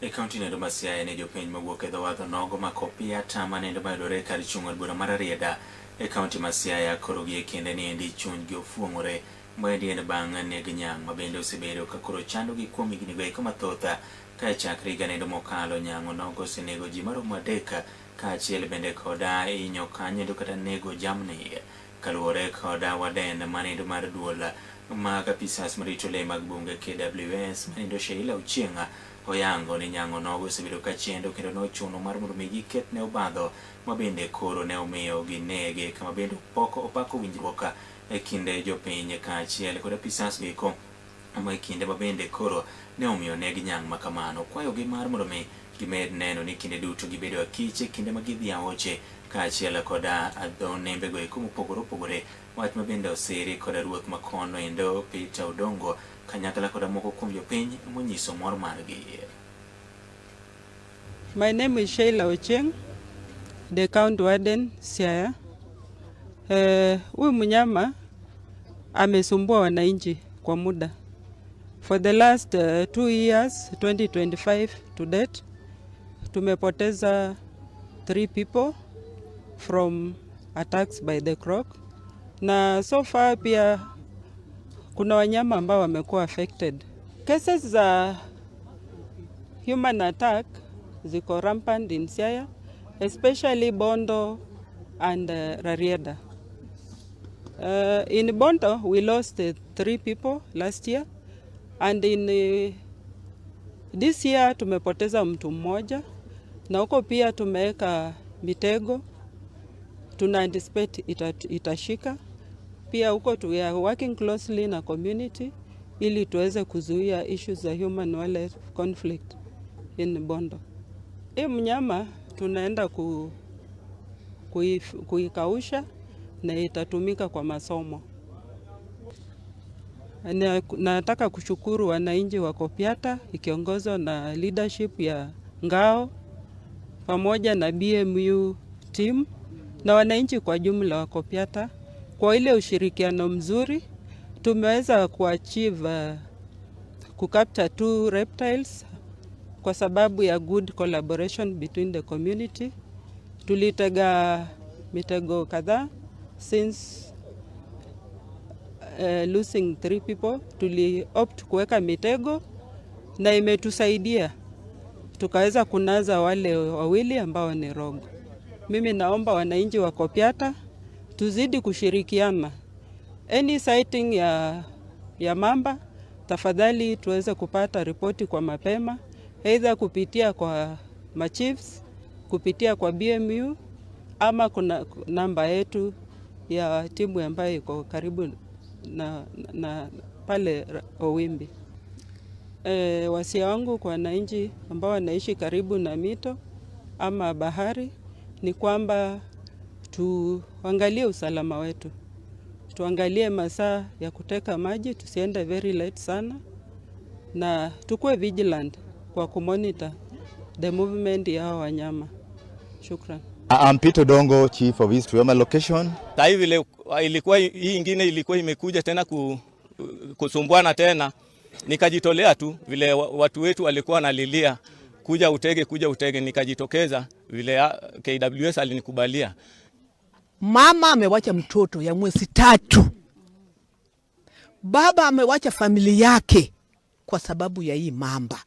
E kaunti nendo ma Siaya ne jopiny mawuok e dho wadh nogo makopia tama nendo mayudore kar chung' od bura mar Rieda e kaunti ma Siaya koro gi e kinde ni endi chunygi ofuong'ore maendi en bang' neg Nyang' ma bende osebedo ka koro chandogi kuom higni goeko mathoth ka chakre higa nendo mokalo Nyang' Onogo osenego ji maromo 3 kaachiel bende koda hinyo kanyo kata nego jamni kaluwore koda waden manendo mar duol mag apisas marito lee mag bunge KWS manendo Sheila Ochieng' oyango ni Nyang' Onogo osebedo ka chendo kendo nochuno mar mondo mi giket ne obadho ma bende koro ne omiyo ginege kama bende opako winjruok e kinde jopiny kaachiel kod apisas giko ma e kinde ma bende koro ne omiyo neg Nyang' ma kamano kwayogi mar mondo mi gimed neno ni kinde duto gibedo akiche kinde ma gidhi aoche kaachiel koda adho nembe goeko mopogore opogore wach ma bende osiri koda ruoth makono endo Peter Odongo kanyakla koda moko kuom jopiny monyiso mor margi. My name is Sheila Ochieng', the county warden Siaya. Huyu mnyama amesumbua wananchi kwa muda. For the last 2 years, 2025 to date, tumepoteza 3 people from attacks by the croc. Na so far pia kuna wanyama ambao wamekuwa affected. Cases za human attack ziko rampant in Siaya, especially Bondo and Rarieda. In Bondo, we lost 3 people last year, and in this year tumepoteza mtu mmoja, na huko pia tumeweka mitego, tuna anticipate itashika. Pia huko we are working closely na community ili tuweze kuzuia issues za human wildlife conflict in Bondo. Hii mnyama tunaenda kuikausha na itatumika kwa masomo. Nataka kushukuru wananchi wa Kopiata ikiongozwa na leadership ya Ngao pamoja na BMU team na wananchi kwa jumla wa Kopiata kwa ile ushirikiano mzuri. Tumeweza kuachieve kucapture 2 reptiles kwa sababu ya good collaboration between the community. Tulitega mitego kadhaa since losing 3 people. Opt kuweka mitego na imetusaidia tukaweza kunaza wale wawili ambao ni rogo. Mimi naomba wananchi wa Kopiata tuzidi kushirikiana. Any sighting ya mamba, tafadhali tuweze kupata ripoti kwa mapema, either kupitia kwa machiefs, kupitia kwa BMU, ama kuna namba yetu ya timu ambayo iko karibu na pale Owimbi. Wasia wangu kwa wananchi ambao wanaishi karibu na mito ama bahari ni kwamba tuangalie usalama wetu. Tuangalie masaa ya kuteka maji, tusiende very late sana, na tukue vigilant kwa kumonitor the movement ya wanyama. Shukran. I'm Peter Odongo, Chief of East Wema Location. Tai vile ilikuwa hii ingine ilikuwa imekuja tena kusumbuana tena, nikajitolea tu vile watu wetu walikuwa wanalilia kuja utege, nikajitokeza vile KWS alinikubalia. Mama amewacha mtoto ya mwezi 3. Baba amewacha familia yake kwa sababu ya hii mamba.